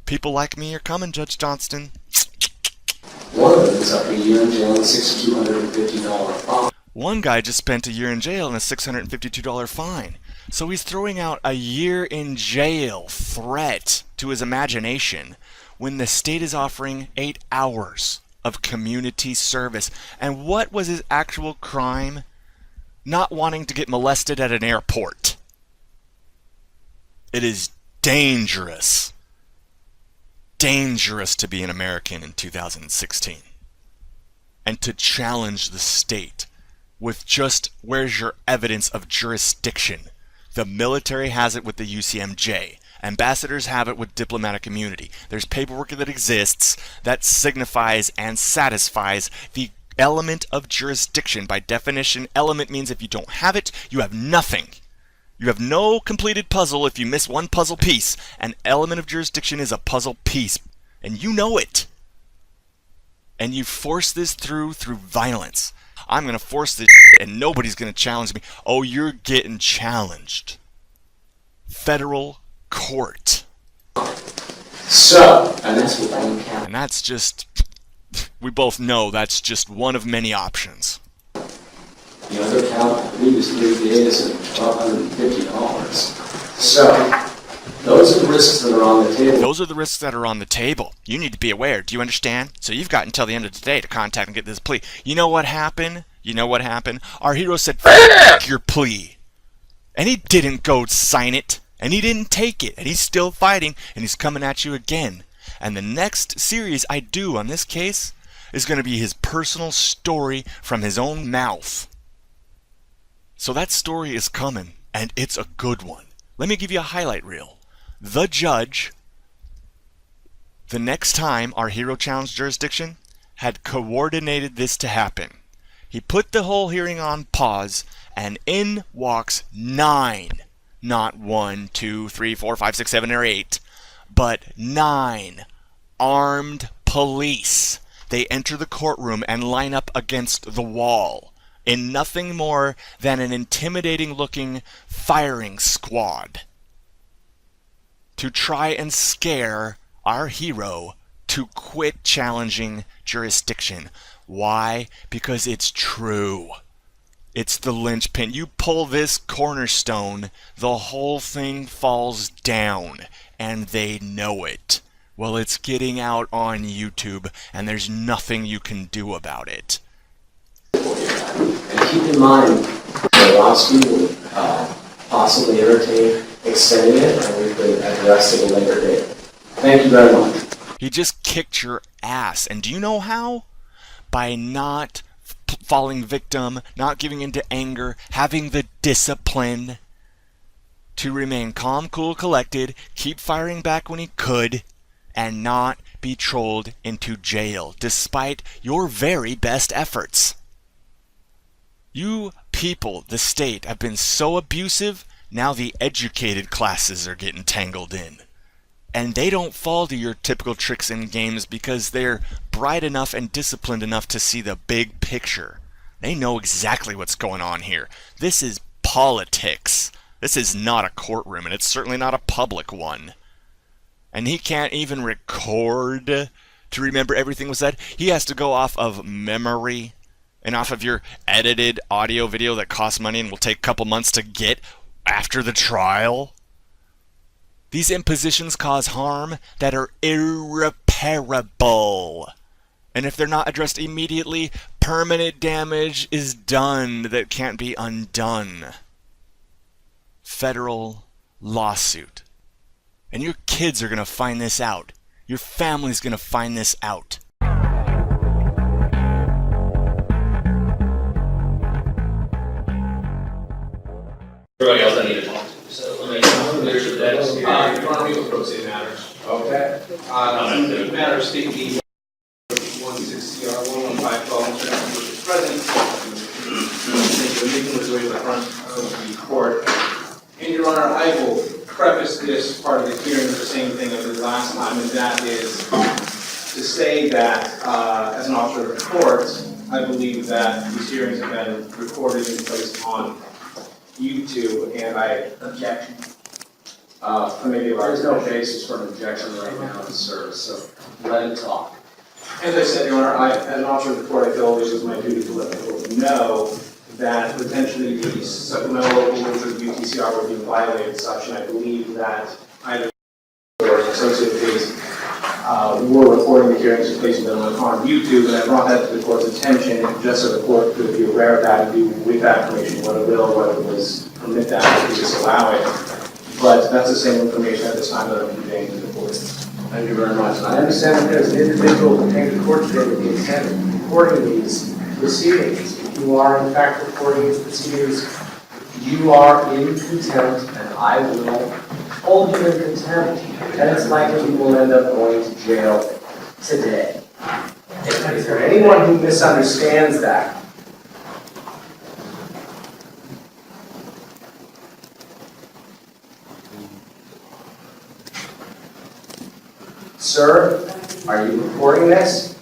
People like me are coming, Judge Johnston. One of them is up a year in jail and $6,250 fine. One guy just spent a year in jail and a $652 fine. So he's throwing out a year in jail threat to his imagination when the state is offering 8 hours of community service. And what was his actual crime? Not wanting to get molested at an airport. It is dangerous to be an American in 2016 and to challenge the state with just, where's your evidence of jurisdiction? The military has it with the UCMJ. Ambassadors have it with diplomatic immunity. There's paperwork that exists that signifies and satisfies the element of jurisdiction. By definition, element means if you don't have it, you have nothing. You have no completed puzzle if you miss one puzzle piece. An element of jurisdiction is a puzzle piece, and you know it. And you force this through violence. I'm going to force this and nobody's going to challenge me. Oh, you're getting challenged. Federal court. So, and that's what I'm counting. And that's just, we both know that's just one of many options. The other count, I believe, is 3 days and $1,250. So, those are the risks that are on the table. Those are the risks that are on the table. You need to be aware. Do you understand? So you've got until the end of today to contact and get this plea. You know what happened? Our hero said, "F*** your plea." And he didn't go sign it. And he didn't take it. And he's still fighting. And he's coming at you again. And the next series I do on this case is going to be his personal story from his own mouth. So that story is coming. And it's a good one. Let me give you a highlight reel. The judge, the next time our hero challenged jurisdiction, had coordinated this to happen. He put the whole hearing on pause, and in walks 9, not 1, 2, 3, 4, 5, 6, 7, or 8, but 9 armed police. They enter the courtroom and line up against the wall in nothing more than an intimidating-looking firing squad to try and scare our hero to quit challenging jurisdiction. Why? Because it's true. It's the linchpin. You pull this cornerstone, the whole thing falls down, and they know it. Well, it's getting out on YouTube, and there's nothing you can do about it. And keep in mind, Robbie will possibly entertain extending it, and we could address it at a later date. Thank you very much. He just kicked your ass. And do you know how? By not falling victim, not giving into anger, having the discipline to remain calm, cool, collected, keep firing back when he could, and not be trolled into jail, despite your very best efforts. You people, the state, have been so abusive, now the educated classes are getting tangled in. And they don't fall to your typical tricks and games because they're bright enough and disciplined enough to see the big picture. They know exactly what's going on here. This is politics. This is not a courtroom, and it's certainly not a public one. And he can't even record to remember everything was said. He has to go off of memory and off of your edited audio video that costs money and will take a couple months to get after the trial. These impositions cause harm that are irreparable. And if they're not addressed immediately, permanent damage is done that can't be undone. Federal lawsuit. And your kids are going to find this out. Your family's going to find this out. Everybody else I need to talk to. So let me leadership that is here. Robbie will proceed matters. Okay. Matters state the 16 CR 11512 versus President. The meeting was way to the front of the court. And Your Honor, I will preface this part of the hearing with the same thing as the last time, and that is to say that as an officer of the court, I believe that these hearings have been recorded and placed on YouTube, and I objection. There's no basis for an objection right now, sir, so let him talk. As I said, Your Honor, as an officer of the court, I feel it was my duty to let the court know that potentially the supplemental rules of UTCR were being violated such, and I believe that either or associated case were recording the hearings and placing them on YouTube, and I brought that to the court's attention just so the court could be aware of that and do with that information what it will, whether it was permit that or disallow it. But that's the same information at this time that I'm conveying to the court. Thank you very much. And I understand that there's an individual who came to court today with the intent of recording these proceedings. If you are in fact recording these proceedings, you are in contempt, and I will hold you in contempt. And it's likely you will end up going to jail today. Is there anyone who misunderstands that? Sir, are you recording this?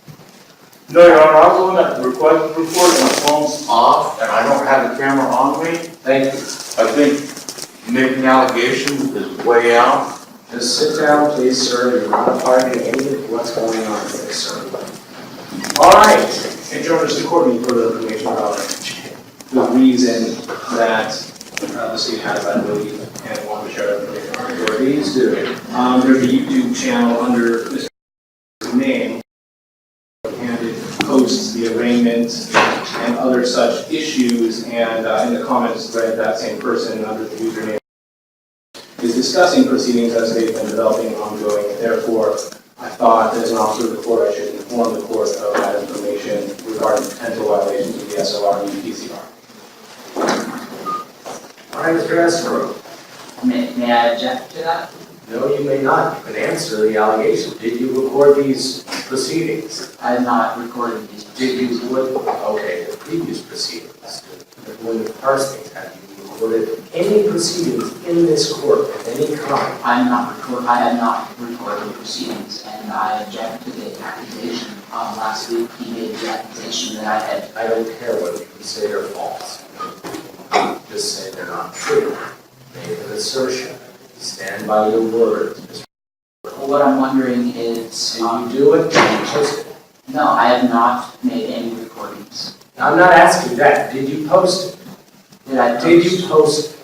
No, Your Honor, I was the one that requested the report, my phone's off, and I don't have the camera on me. Thank you. I think making allegations is way out. Just sit down, please, sir. You're not a party to any of what's going on here, sir. All right. And Your Honor, does the court need further information about the reason that the state has, I believe, and want to share that information? Please do. There's a YouTube channel under Mr. name, and it posts the arraignment and other such issues, and in the comments thread, that same person under the username is discussing proceedings as they've been developing and ongoing. Therefore, I thought as an officer of the court, I should inform the court of that information regarding potential violations of the SOR and UTCR. All right, Mr. Escrow. May I object to that? No, you may not. You can answer the allegation. Did you record these proceedings? I have not recorded these. Did you okay, the previous proceedings? When the first thing, have you recorded any proceedings in this court of any kind? I have not recorded proceedings, and I object to the accusation. Last week, he made the accusation that I had. I don't care whether you can say they're false. Just say they're not true. Make an assertion. Stand by your words. Well, what I'm wondering is, Did you do it? Did you post it? no, I have not made any recordings. I'm not asking that. Did you post it? Did you post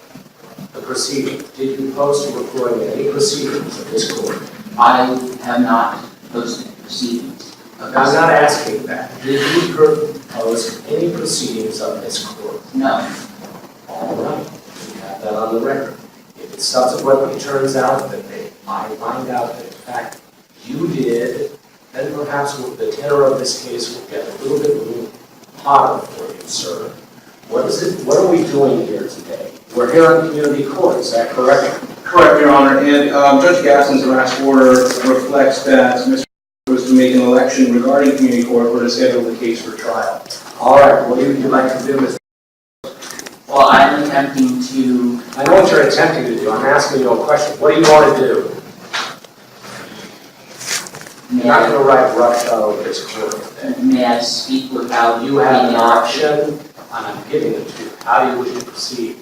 the proceeding? Did you post a recording of any proceedings of this court? I have not posted proceedings. I'm not asking that. Did you post any proceedings of this court? No. All right. We have that on the record. If it subsequently turns out that I find out that in fact you did, then perhaps the tenor of this case will get a little bit hotter for you, sir. What are we doing here today? We're here on community court, is that correct? Correct, Your Honor, and Judge Gasson's last order reflects that Mr. was to make an election regarding community court or to schedule the case for trial. All right, what would you like to do, Mr. Well, I'm attempting to. I know what you're attempting to do. I'm asking you a question. What do you want to do? You're not going to write roughshod over this court today. May I speak without You have an being option, and I'm giving it to you. How do you wish to proceed?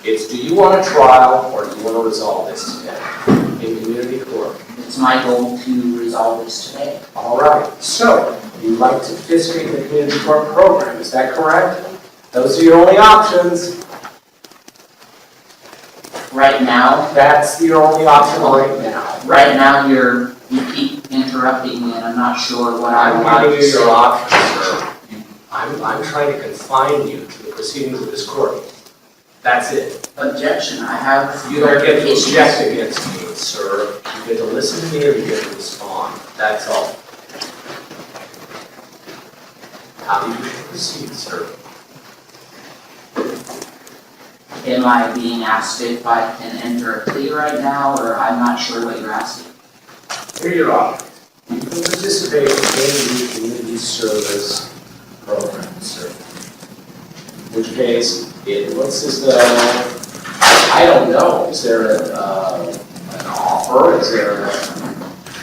It's do you want a trial or do you want to resolve this today in community court? It's my goal to resolve this today. All right. So you'd like to participate in the community court program, is that correct? Those are your only options. Right now, That's your only option right now. right now, you keep interrupting me, and I'm not sure what I'm I'm allowed giving to you your say. options, sir. I'm trying to confine you to the proceedings of this court. That's it. Objection, I have. You don't get to clarifications. object against me, sir. You get to listen to me or you get to respond. That's all. How do you wish to proceed, sir? Am I being asked if I can enter a plea right now, or I'm not sure what you're asking? Here are your options. You can participate in the community service program, sir. In which case, what's this, I don't know, is there an offer, is there a...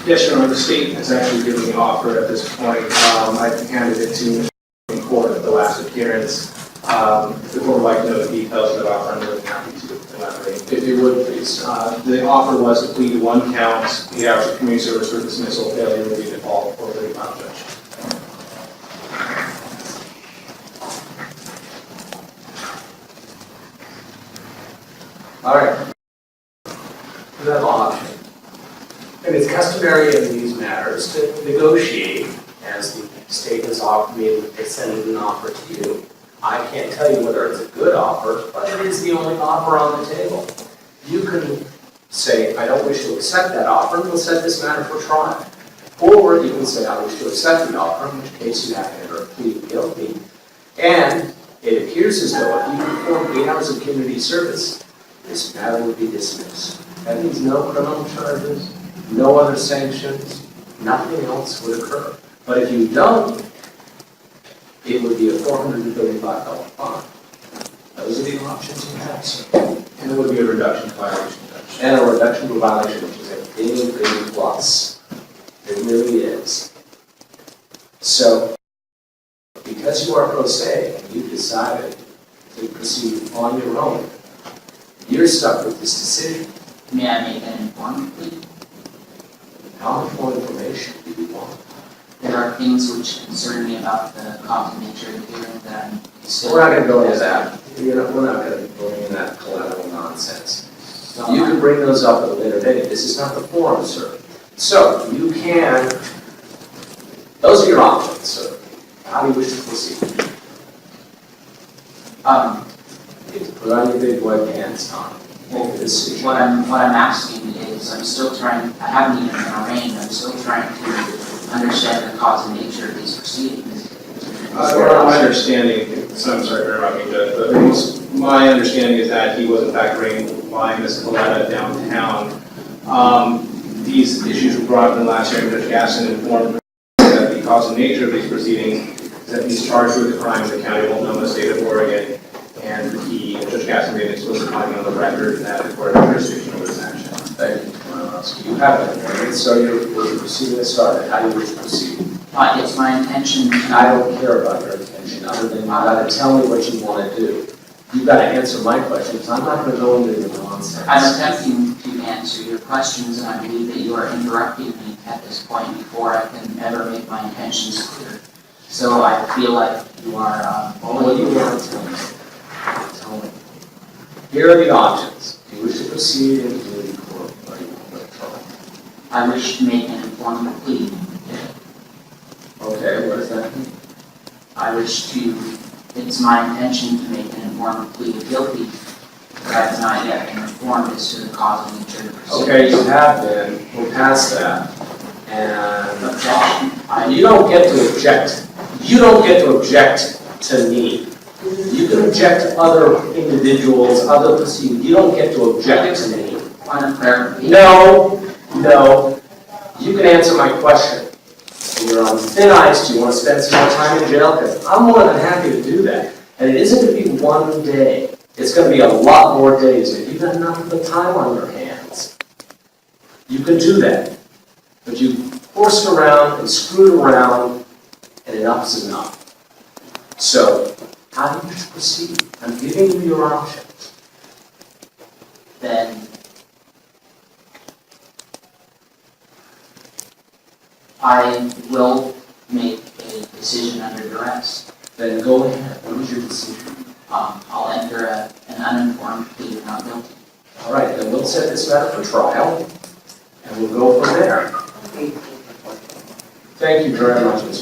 Yes, Your Honor, the state has actually given the offer at this point. I've handed it to in court at the last appearance. If the court would like to know the details of the offer, I'm really happy to elaborate. If you would, please. The offer was to plead to 1 count, 8 hours of community service for dismissal, failure to be default, or the final judge. All right. You have an option. And it's customary in these matters to negotiate, as the state has offered me, extended an offer to you. I can't tell you whether it's a good offer, but it is the only offer on the table. You can say, I don't wish to accept that offer, and we'll set this matter for trial. Or you can say, I wish to accept the offer, in which case you have to enter a plea of guilty. And it appears as though if you perform 8 hours of community service, this matter would be dismissed. That means no criminal charges, no other sanctions, nothing else would occur. But if you don't, it would be a $435 fine. Those are the options you have, sir. And it would be a reduction to violation, Judge. And a reduction to violation, which is a big, big plus. It really is. So, because you are pro se, and you've decided to proceed on your own, you're stuck with this decision. May I make an informed plea? How much more information do you want? There are things which concern me about the cause and nature of the hearing that I'm still. We're not going to go into that. We're not going to go into that collateral nonsense. You can bring those up at a later date. This is not the forum, sir. So, you can, those are your options, sir. How do you wish to proceed? Put on your big white pants on. Make a decision. What I'm asking is, I'm still trying, I haven't even been arraigned, I'm still trying to understand the cause and nature of these proceedings. My understanding, so I'm sorry for interrupting, Judge, but my understanding is that he was in fact arraigned by Ms. Coletta downtown. These issues were brought up in the last hearing. Judge Gaston informed that the cause and nature of these proceedings is that he's charged with the crime in the county of Multnomah, state of Oregon, and Judge Gaston made an explicit finding on the record that the court had jurisdiction over this action. Thank you. You have it, right? So you're proceeding to start. How do you wish to proceed? It's my intention. I don't care about your intention, other than you gotta tell me what you want to do. You've got to answer my questions. I'm not going to go into the nonsense. I'm attempting to answer your questions, and I believe that you are interrupting me at this point before I can ever make my intentions clear. So I feel like you are. What do you want to tell me? Tell me. Here are the options. Do you wish to proceed in community court, or do you want to go to trial? I wish to make an informed plea. Okay, what does that mean? I wish to. It's my intention to make an informed plea of guilty, but I've not yet been informed as to the cause and nature of the proceedings. Okay, you have been. We'll pass that. And Objection. you don't get to object. You don't get to object to me. You can object to other individuals, other proceedings. You don't get to object to me. Point of clarification. No. You can answer my question. You're on thin ice. Do you want to spend some more time in jail? Because I'm more than happy to do that. And it isn't going to be one day. It's going to be a lot more days. If you've got enough of the time on your hands, you can do that. But you forced around and screwed around, and enough's enough. So, how do you wish to proceed? I'm giving you your options. Then I will make a decision under duress. Then go ahead. What is your decision? I'll enter an uninformed plea of not guilty. All right, then we'll set this matter for trial, and we'll go from there. Thank you very much, Mr.